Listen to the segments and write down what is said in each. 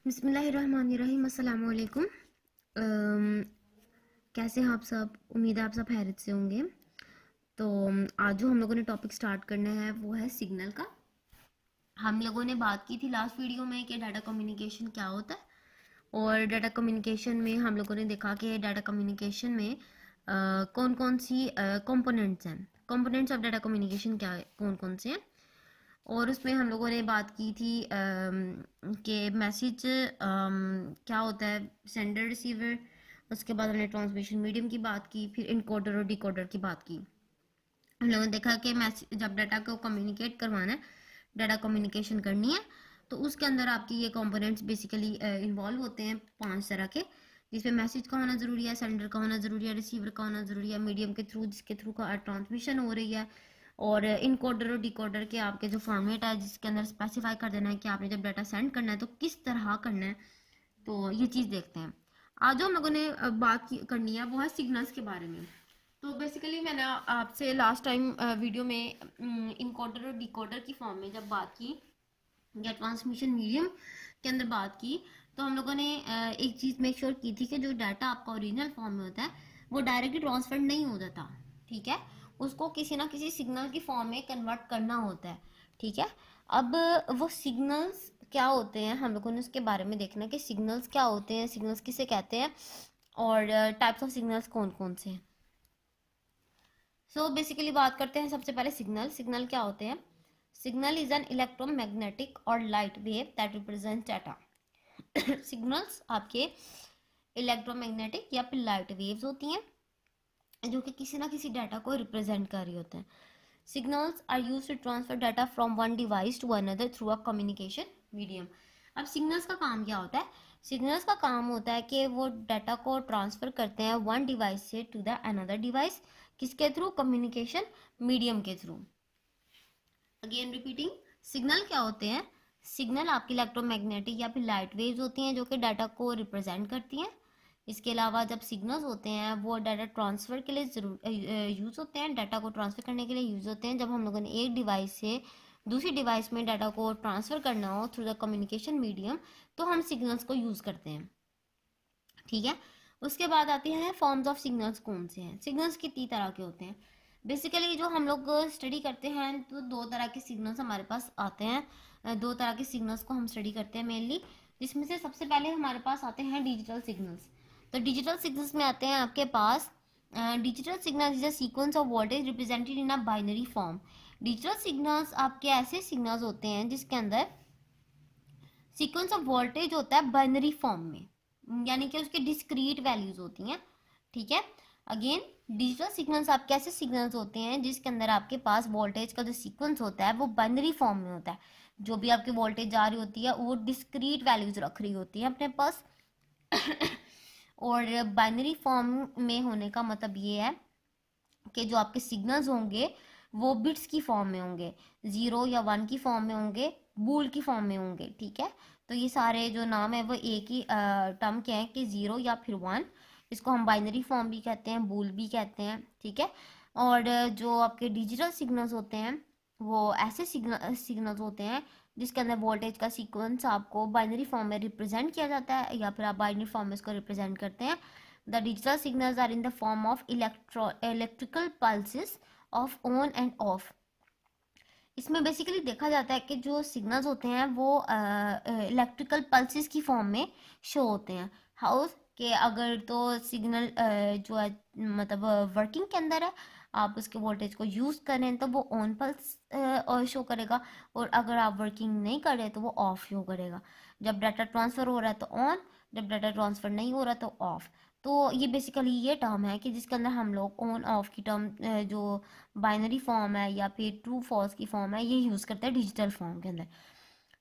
बिस्मिल्लाहिर्रहमानिर्रहीम। अस्सलाम वालेकुम। कैसे हैं आप सब? उम्मीद है आप सब खैरियत से होंगे। तो आज जो हम लोगों ने टॉपिक स्टार्ट करना है वो है सिग्नल का। हम लोगों ने बात की थी लास्ट वीडियो में कि डाटा कम्युनिकेशन क्या होता है, और डाटा कम्युनिकेशन में हम लोगों ने देखा कि डाटा कम्युनिकेशन में कौन कौन सी कंपोनेंट्स हैं। कंपोनेंट्स ऑफ डाटा कम्युनिकेशन क्या है, कौन कौन से हैं। और उसमें हम लोगों ने बात की थी कि मैसेज क्या होता है, सेंडर रिसीवर। उसके बाद हमने ट्रांसमिशन मीडियम की बात की, फिर इनकोडर और डिकोडर की बात की। हम लोगों ने देखा कि मैसेज जब डाटा को कम्युनिकेट करवाना है, डाटा कम्युनिकेशन करनी है, तो उसके अंदर आपकी ये कंपोनेंट्स बेसिकली इन्वॉल्व होते हैं 5 तरह के, जिसमें मैसेज का होना ज़रूरी है, सेंडर का होना ज़रूरी है, रिसीवर का होना ज़रूरी है, मीडियम के थ्रू जिसके थ्रू का ट्रांसमिशन हो रही है, और इनकोडर और डिकोडर के आपके जो फॉर्मेट है जिसके अंदर स्पेसिफाई कर देना है कि आपने जब डाटा सेंड करना है तो किस तरह करना है। तो ये चीज़ देखते हैं। आज जो हम लोगों ने करनी है वो है सिग्नल्स के बारे में। तो बेसिकली मैंने आपसे लास्ट टाइम वीडियो में इनकोडर और डिकोडर की फॉर्म में जब बात की या ट्रांसमिशन मीडियम के अंदर बात की, तो हम लोगों ने एक चीज़ मेक श्योर की थी कि जो डाटा आपका ओरिजिनल फॉर्म में होता है वो डायरेक्टली ट्रांसफर नहीं हो जाता, ठीक है। उसको किसी ना किसी सिग्नल की फॉर्म में कन्वर्ट करना होता है, ठीक है। अब वो सिग्नल्स क्या होते हैं, हम लोगों ने उसके बारे में देखना है कि सिग्नल्स क्या होते हैं, सिग्नल्स किसे कहते हैं, और टाइप्स ऑफ सिग्नल्स कौन कौन से हैं। सो बेसिकली बात करते हैं सबसे पहले सिग्नल। सिग्नल क्या होते हैं? सिग्नल इज एन इलेक्ट्रोमैग्नेटिक और light wave that represent data. Signals आपके इलेक्ट्रोमैग्नेटिक या फिर लाइट वेव्स होती हैं जो कि किसी ना किसी डाटा को रिप्रेजेंट कर रही होते हैं। Signals are use to transfer data from one device to another through a communication medium. अब सिग्नल्स का काम क्या होता है? सिग्नल्स का काम होता है कि वो डाटा को ट्रांसफर करते हैं वन डिवाइस से टू द अनदर डिवाइस। किसके थ्रू? कम्युनिकेशन मीडियम के थ्रू। अगेन रिपीटिंग, सिग्नल क्या होते हैं? सिग्नल आपकी इलेक्ट्रोमैग्नेटिक या फिर लाइट वेव्स होती हैं जो कि डाटा को रिप्रेजेंट करती हैं। इसके अलावा जब सिग्नल्स होते हैं वो डाटा ट्रांसफ़र के लिए ज़रूर यूज़ होते हैं, डाटा को ट्रांसफ़र करने के लिए यूज़ होते हैं। जब हम लोगों ने एक डिवाइस से दूसरी डिवाइस में डाटा को ट्रांसफ़र करना हो थ्रू द कम्युनिकेशन मीडियम, तो हम सिग्नल्स को यूज़ करते हैं, ठीक है। उसके बाद आते हैं फॉर्म्स ऑफ सिग्नल्स कौन से हैं। सिग्नल्स कितनी तरह के होते हैं? बेसिकली जो हम लोग स्टडी करते हैं तो दो तरह के सिग्नल्स हमारे पास आते हैं। दो तरह के सिग्नल्स को हम स्टडी करते हैं मेनली, जिसमें से सबसे पहले हमारे पास आते हैं डिजिटल सिग्नल्स। तो डिजिटल सिग्नल्स में आते हैं आपके पास digital signal is a sequence of voltage represented in a binary form. Digital signals आपके ऐसे सिग्नल्स होते हैं जिसके अंदर सीक्वेंस ऑफ वोल्टेज होता है बाइनरी फॉर्म में, यानी कि उसके डिस्क्रीट वैल्यूज होती हैं, ठीक है। अगेन डिजिटल सिग्नल्स आपके ऐसे सिग्नल्स होते हैं जिसके अंदर आपके पास वोल्टेज का जो सीक्वेंस होता है वो बाइनरी फॉर्म में होता है। जो भी आपकी वोल्टेज जा रही होती है वो डिस्क्रीट वैल्यूज रख रही होती है अपने पास। और बाइनरी फॉर्म में होने का मतलब ये है कि जो आपके सिग्नल्स होंगे वो बिट्स की फॉर्म में होंगे, 0 या 1 की फॉर्म में होंगे, बूल की फॉर्म में होंगे, ठीक है। तो ये सारे जो नाम है वो एक ही टर्म के हैं कि 0 या फिर 1। इसको हम बाइनरी फॉर्म भी कहते हैं, बूल भी कहते हैं, ठीक है। और जो आपके डिजिटल सिग्नल्स होते हैं वो ऐसे सिग्नल्स होते हैं जिसके अंदर वोल्टेज का सीक्वेंस आपको बाइनरी फॉर्म में रिप्रेजेंट किया जाता है, या फिर आप बाइनरी फॉर्म में इसको रिप्रेजेंट करते हैं। The digital signals are in the form of electrical pulses of on and off. इसमें बेसिकली देखा जाता है कि जो सिग्नल्स होते हैं वो इलेक्ट्रिकल पल्सेस की फॉर्म में शो होते हैं। हाउस के अगर तो सिग्नल जो है मतलब वर्किंग के अंदर है, आप उसके वोल्टेज को यूज़ करें तो वो ऑन पल्स शो करेगा, और अगर आप वर्किंग नहीं कर रहे तो वो ऑफ शो करेगा। जब डाटा ट्रांसफ़र हो रहा है तो ऑन, जब डाटा ट्रांसफ़र नहीं हो रहा तो ऑफ। तो ये बेसिकली ये टर्म है कि जिसके अंदर हम लोग ऑन ऑफ की टर्म जो बाइनरी फॉर्म है या फिर ट्रू फॉल्स की फॉर्म है ये यूज़ करते हैं डिजिटल फॉर्म के अंदर।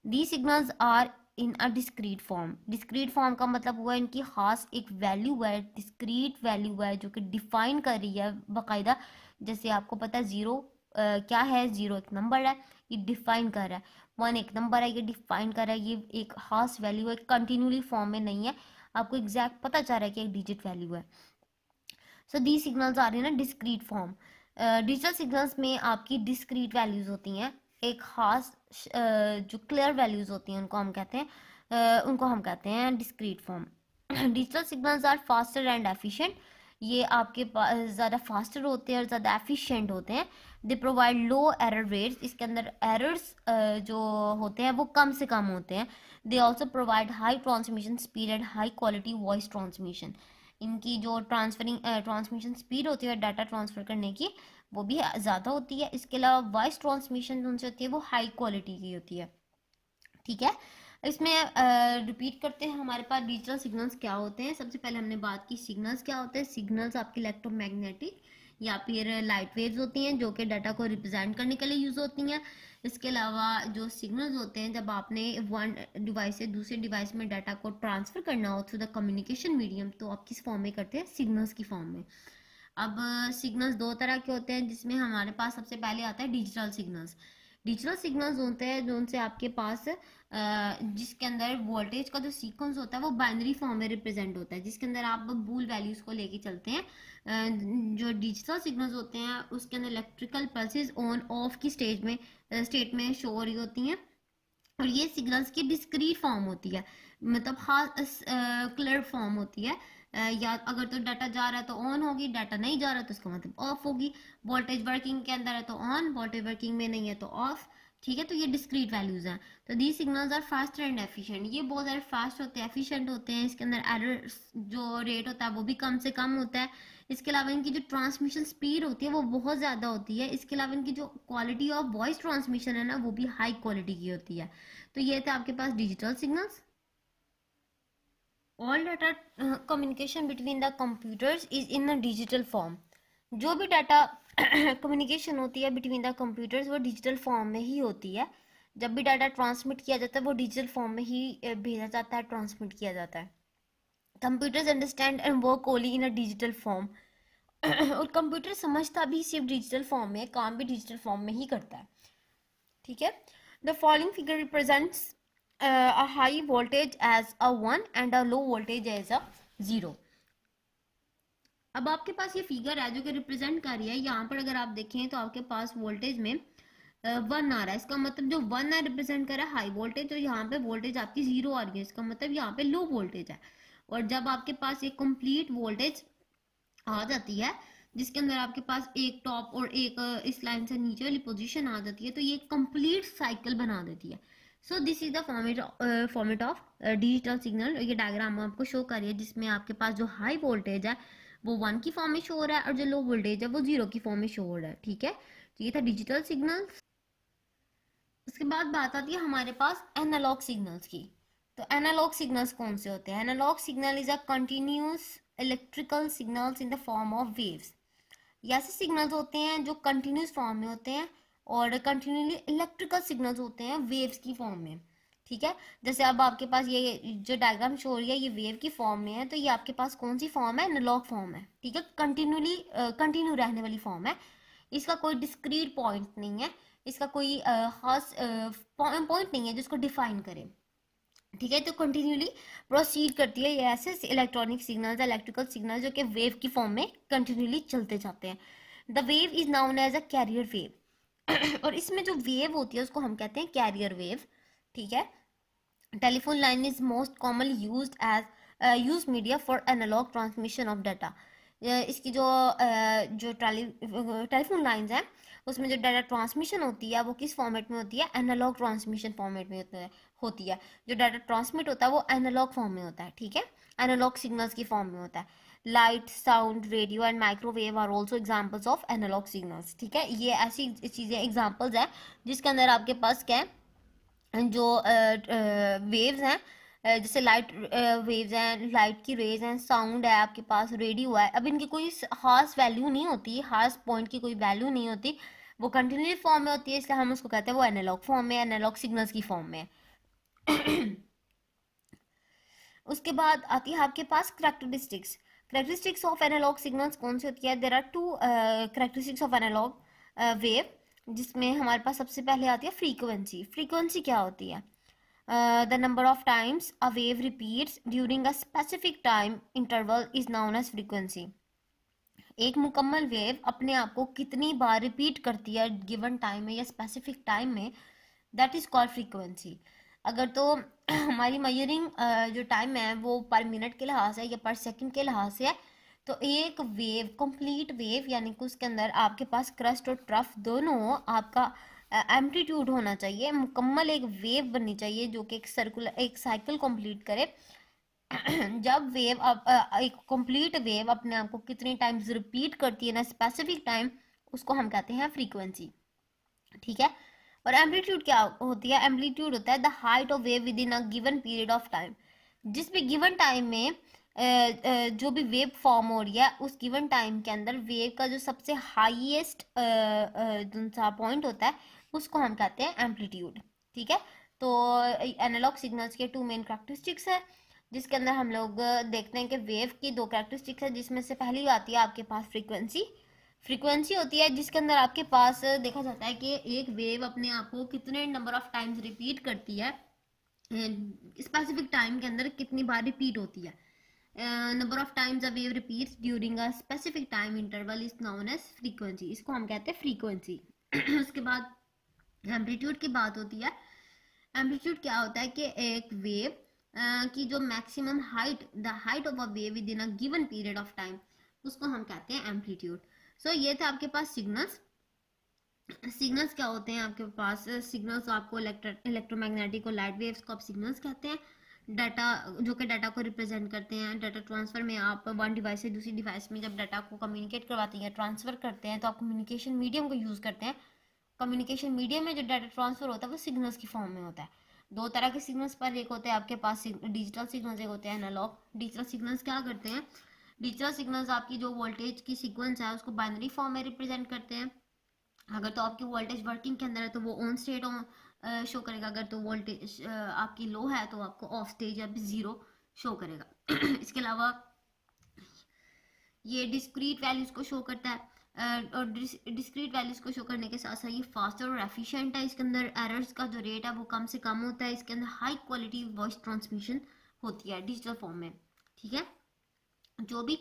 The signals are in a discrete form. Discrete form का मतलब हुआ इनकी खास एक वैल्यू है, डिस्क्रीट वैल्यू है जो कि डिफाइन कर रही है बाकायदा। जैसे आपको पता है 0 क्या है, 0 एक नंबर है, ये डिफाइन कर रहा है। 1 एक नंबर है, ये डिफाइन कर रहा है, ये एक खास वैल्यू है, कंटिन्यूली फॉर्म में नहीं है, आपको एग्जैक्ट पता चल रहा है कि एक डिजिट वैल्यू है। सो दी सिग्नल्स आ रही है ना डिस्क्रीट फॉर्म। डिजिटल सिग्नल्स में आपकी डिस्क्रीट वैल्यूज होती हैं, एक खास जो क्लियर वैल्यूज होती हैं उनको हम कहते हैं उनको हम कहते हैं discrete form. Digital signals are faster and efficient, ये आपके पास ज़्यादा फास्टर होते हैं और ज़्यादा एफिशिएंट होते हैं। They provide low error rates, इसके अंदर एरर्स जो होते हैं वो कम से कम होते हैं। They also provide high transmission speed and high quality voice transmission, इनकी जो ट्रांसमिशन स्पीड होती है डाटा ट्रांसफ़र करने की वो भी ज़्यादा होती है। इसके अलावा वॉइस ट्रांसमिशन जो होती है वो हाई क्वालिटी की होती है। ठीक है, इसमें रिपीट करते हैं हमारे पास डिजिटल सिग्नल्स क्या होते हैं। सबसे पहले हमने बात की सिग्नल्स क्या होते हैं। सिग्नल्स आपके इलेक्ट्रोमैग्नेटिक या फिर लाइट वेव्स होती हैं जो कि डाटा को रिप्रेजेंट करने के लिए यूज़ होती हैं। इसके अलावा जो सिग्नल्स होते हैं जब आपने वन डिवाइस से दूसरे डिवाइस में डाटा को ट्रांसफ़र करना हो थ्रू द कम्युनिकेशन मीडियम, तो आप किस फॉर्म में करते हैं, सिग्नल्स की फॉर्म में। अब सिग्नल्स दो तरह के होते हैं जिसमें हमारे पास सबसे पहले आता है डिजिटल सिग्नल्स। डिजिटल सिग्नल्स होते हैं जो उनसे आपके पास जिसके अंदर वोल्टेज का जो सीक्वेंस होता है वो बाइनरी फॉर्म में रिप्रेजेंट होता है, जिसके अंदर आप बूल वैल्यूज को लेके चलते हैं। जो डिजिटल सिग्नल्स होते हैं उसके अंदर इलेक्ट्रिकल पल्सेस ऑन ऑफ की स्टेट में शो हो रही होती हैं, और ये सिग्नल्स की डिस्क्रीट फॉर्म होती है, मतलब क्लियर फॉर्म होती है। या अगर तो डाटा जा रहा है तो ऑन होगी, डाटा नहीं जा रहा तो उसका मतलब ऑफ होगी। वोल्टेज वर्किंग के अंदर है तो ऑन, वोल्टेज वर्किंग में नहीं है तो ऑफ। ठीक है, तो ये डिस्क्रीट वैल्यूज हैं। तो the signals are faster and efficient, ये बहुत ज़्यादा फास्ट होते हैं, एफिशिएंट होते हैं। इसके अंदर एरर जो रेट होता है वो भी कम से कम होता है। इसके अलावा इनकी जो ट्रांसमिशन स्पीड होती है वो बहुत ज़्यादा होती है। इसके अलावा इनकी जो क्वालिटी ऑफ वॉइस ट्रांसमिशन है ना वो भी हाई क्वालिटी की होती है। तो ये थे आपके पास digital signals. All data communication between the computers is in a digital form, जो भी डाटा कम्युनिकेशन होती है बिटवीन द कंप्यूटर्स वो डिजिटल फॉर्म में ही होती है। जब भी डाटा ट्रांसमिट किया जाता है वो डिजिटल फॉर्म में ही भेजा जाता है, ट्रांसमिट किया जाता है। Computers understand and work only in a digital form, और कंप्यूटर समझता भी सिर्फ डिजिटल फॉर्म में, काम भी डिजिटल फॉर्म में ही करता है। ठीक है, the following figure represents a high voltage as a 1 and a low voltage as a 0। अब आपके पास ये फिगर है जो कि रिप्रेजेंट कर रही है, यहाँ पर अगर आप देखें तो आपके पास वोल्टेज में 1 आ रहा है, इसका मतलब जो 1 है रिप्रेजेंट कर रहा है हाई वोल्टेज, और यहाँ पे वोल्टेज आपकी 0 आ रही है, इसका मतलब यहाँ पे लो वोल्टेज है। और जब आपके पास एक कंप्लीट वोल्टेज आ जाती है जिसके अंदर आपके पास एक टॉप और एक इस लाइन से नीचे वाली पोजीशन आ जाती है, तो ये कंप्लीट साइकिल बना देती है। So this is the format of digital signal. ये डायग्राम आपको शो कर रही है जिसमें आपके पास जो हाई वोल्टेज है वो 1 की फॉर्म में शो हो रहा है और जो लो वोल्टेज है वो 0 की फॉर्म में शो हो रहा है। ठीक है, तो ये था डिजिटल सिग्नल। उसके बाद बात आती है हमारे पास एनालॉग सिग्नल्स की। तो एनालॉग सिग्नल्स कौन से होते हैं? Analogue signal is a continuous electrical signals in the form of waves. ये ऐसे सिग्नल्स होते हैं जो कंटिन्यूस फॉर्म में होते हैं और कंटिन्यूसली इलेक्ट्रिकल सिग्नल्स होते हैं वेव्स की फॉर्म में। ठीक है, जैसे अब आपके पास ये जो डायग्राम शो हो रही है ये वेव की फॉर्म में है, तो ये आपके पास कौन सी फॉर्म है? एनालॉग फॉर्म है। ठीक है, कंटिन्यू रहने वाली फॉर्म है, इसका कोई डिस्क्रीट पॉइंट नहीं है, इसका कोई खास पॉइंट नहीं है जिसको डिफाइन करे। ठीक है, तो कंटिन्यूली प्रोसीड करती है। ये ऐसे इलेक्ट्रॉनिक सिग्नल्स, इलेक्ट्रिकल सिग्नल जो कि वेव की फॉर्म में कंटिन्यूली चलते जाते हैं। The wave is known as a carrier wave और इसमें जो वेव होती है उसको हम कहते हैं कैरियर वेव। ठीक है, telephone line is most commonly used as use media for analogue transmission of data. इसकी जो टेलीफोन लाइंस हैं उसमें जो डाटा ट्रांसमिशन होती है वो किस फॉर्मेट में होती है? एनालॉग ट्रांसमिशन फॉर्मेट में होती है। जो डाटा ट्रांसमिट होता है वो एनालॉग फॉर्म में होता है। ठीक है, एनालॉग सिग्नल्स की फॉर्म में होता है। Light, sound, radio and microwave are also examples of analogue signals. ठीक है, ये ऐसी चीज़ें एग्जाम्पल्स हैं जिसके अंदर आपके पास क्या है, जो वेव्स हैं, जैसे लाइट वेव्स हैं, लाइट की रेज हैं, साउंड है आपके पास, रेडियो है। अब इनकी कोई खास वैल्यू नहीं होती, खास पॉइंट की कोई वैल्यू नहीं होती, वो कंटिन्यूस फॉर्म में होती है, इसलिए हम उसको कहते हैं वो एनालॉग फॉर्म में, एनालॉग सिग्नल्स की फॉर्म में। उसके बाद आती है आपके पास करेक्टरिस्टिक्स ऑफ एनालॉग सिग्नल्स कौन सी होती है? There are two characteristics of analogue wave, जिसमें हमारे पास सबसे पहले आती है फ्रीक्वेंसी क्या होती है? The number of times a wave repeats during a specific time interval is known as frequency. एक मुकम्मल वेव अपने आप को कितनी बार रिपीट करती है गिवन टाइम में या स्पेसिफिक टाइम में, दैट इज कॉल्ड फ्रीक्वेंसी। अगर तो हमारी मेजरिंग जो टाइम है वो पर मिनट के लिहाज से या पर सेकंड के लिहाज से है, तो एक वेव, कंप्लीट वेव, यानी कि उसके अंदर आपके पास क्रस्ट और ट्रफ दोनों हो, आपका एम्पलीट्यूड होना चाहिए, मुकम्मल एक वेव बननी चाहिए जो कि एक साइकिल कंप्लीट करे। जब वेव एक कंप्लीट वेव अपने आप को कितनी टाइम्स रिपीट करती है ना स्पेसिफिक टाइम, उसको हम कहते हैं फ्रीक्वेंसी। ठीक है। और एम्पलीट्यूड क्या होती है? एम्पलीट्यूड होता है the height of wave with in a given period of time. जिस भी गिवन टाइम में जो भी वेव फॉर्म हो रही है उस गिवन टाइम के अंदर वेव का जो सबसे हाईएस्ट पॉइंट होता है उसको हम कहते हैं एम्पलीट्यूड। ठीक है। तो एनालॉग सिग्नल्स के 2 मेन कैरेक्टरिस्टिक्स है, जिसके अंदर हम लोग देखते हैं कि वेव की 2 कैरेक्टरिस्टिक्स है, जिसमें से पहली आती है आपके पास फ्रीक्वेंसी होती है, जिसके अंदर आपके पास देखा जाता है कि एक वेव अपने आप को कितने नंबर ऑफ टाइम्स रिपीट करती है, स्पेसिफिक टाइम के अंदर कितनी बार रिपीट होती है। Number of times a wave repeats during a specific time interval is known as frequency, इसको हम कहते हैं फ्रीक्वेंसी। उसके बाद एम्पलीट्यूड की बात होती है। एम्पलीट्यूड क्या होता है कि एक वेव की जो maximum height, the height of a wave with in a given period of time, उसको हम कहते हैं एम्पलीट्यूड। सो ये था आपके पास सिग्नल्स क्या होते हैं आपके पास? सिग्नल्स आपको इलेक्ट्रोमैग्नेटिक और लाइट वेव्स को आप सिग्नल्स कहते हैं। डाटा जो कि डाटा को रिप्रेजेंट करते हैं। डाटा ट्रांसफर में आप वन डिवाइस से दूसरी डिवाइस में जब डाटा को कम्युनिकेट करवाते हैं, ट्रांसफर करते हैं, तो आप कम्युनिकेशन मीडियम को यूज़ करते हैं। कम्युनिकेशन मीडियम में जो डाटा ट्रांसफर होता है वो सिग्नल्स की फॉर्म में होता है। 2 तरह के सिग्नल्स पर, एक होते हैं आपके पास डिजिटल सिग्नल्स, एक होते हैं एनालॉग। डिजिटल सिग्नल्स क्या करते हैं? डिजिटल सिग्नल्स आपकी जो वोल्टेज की सीक्वेंस है उसको बाइनरी फॉर्म में रिप्रेजेंट करते हैं। अगर तो आपकी वोल्टेज वर्किंग के अंदर है तो वो ऑन स्टेट शो करेगा, अगर तो वोल्टेज आपकी लो है तो आपको ऑफ स्टेज या 0 शो करेगा। इसके अलावा ये डिस्क्रीट वैल्यूज को शो करता है, और डिस्क्रीट वैल्यूज को शो करने के साथ साथ ये फास्टर और एफिशिएंट है। इसके अंदर एरर्स का जो रेट है वो कम से कम होता है। इसके अंदर हाई क्वालिटी वॉइस ट्रांसमिशन होती है डिजिटल फॉर्म में। ठीक है। जो भी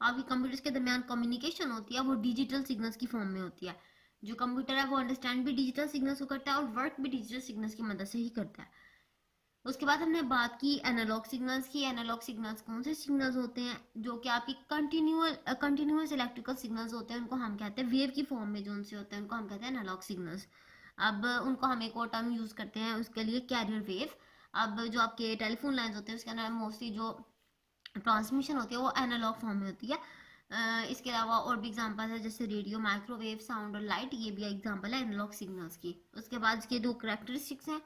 आपकी कंप्यूटर्स के दरमियान कम्युनिकेशन होती है वो डिजिटल सिग्नल्स की फॉर्म में होती है। जो कंप्यूटर है वो अंडरस्टैंड भी डिजिटल सिग्नल्स को करता है और वर्क भी डिजिटल सिग्नल्स की मदद से ही करता है। उसके बाद हमने बात की एनालॉग सिग्नल्स की। एनालॉग सिग्नल्स कौन से सिग्नल्स होते हैं? जो कि आपकी कंटिन्यूअस इलेक्ट्रिकल सिग्नल्स होते हैं, उनको हम कहते हैं वेव की फॉर्म में जो उनसे होते हैं उनको हम कहते हैं एनालॉग सिग्नल्स। अब उनको हम एक और टर्म यूज़ करते हैं उसके लिए, कैरियर वेव। अब जो आपके टेलीफोन लाइन्स होते हैं उसके अंदर मोस्टली जो ट्रांसमिशन होती है वो एनालॉग फॉर्म में होती है। इसके अलावा और भी एग्जांपल है जैसे रेडियो, माइक्रोवेव, साउंड और लाइट, ये भी एग्जांपल है एनालॉग सिग्नल्स की। उसके बाद इसके 2 कैरेक्टरिस्टिक्स हैं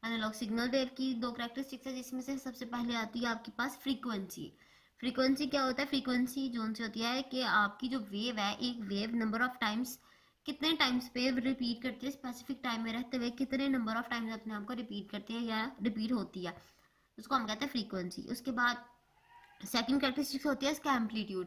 एनालॉग सिग्नल वेव की। 2 कैरेक्टरिस्टिक्स है जिसमें से सबसे पहले आती है आपके पास फ्रीक्वेंसी क्या होता है? फ्रीक्वेंसी जो उनसे होती है कि आपकी जो वेव है, एक वेव नंबर ऑफ टाइम्स, कितने टाइम्स पे रिपीट करती है, स्पेसिफिक टाइम में रहते हुए कितने नंबर ऑफ टाइम्स अपने आप को रिपीट करती है या रिपीट होती है, उसको हम कहते हैं फ्रीक्वेंसी। उसके बाद सेकंड कैरेक्टरिस्टिक्स होती है इसका एम्पलीट्यूड।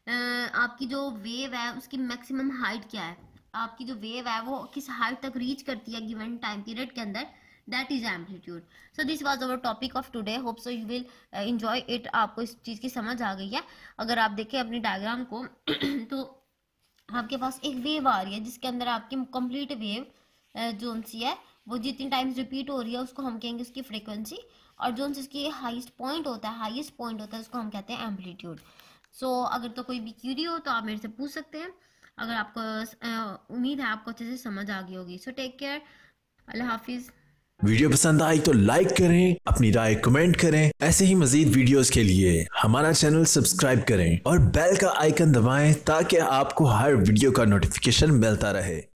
आपकी जो वेव है उसकी मैक्सिमम हाइट क्या है, आपकी जो वेव है वो किस हाइट तक रीच करती है गिवन टाइम पीरियड के अंदर, that is amplitude. So this was our topic of today, hope so you will enjoy it. आपको इस चीज़ की समझ आ गई है। अगर आप देखें अपनी डायग्राम को तो आपके पास एक वेव आ रही है जिसके अंदर आपकी कंप्लीट वेव जो सी है वो जितनी टाइम्स रिपीट हो रही है उसको हम कहेंगे उसकी फ्रीक्वेंसी, और जो इसकी हाईएस्ट पॉइंट होता है उसको हम कहते हैं एम्पलीट्यूड। सो अगर तो कोई भी क्यूरी हो तो आप मेरे से पूछ सकते हैं। अगर आपको उम्मीद है आपको अच्छे से समझ आ गई होगी। सो टेक केयर, अल्लाह हाफिज। वीडियो पसंद आई तो लाइक करें, अपनी राय कमेंट करें। ऐसे ही मजीद वीडियोस के लिए हमारा चैनल सब्सक्राइब करें और बेल का आइकन दबाएं ताकि आपको हर वीडियो का नोटिफिकेशन मिलता रहे।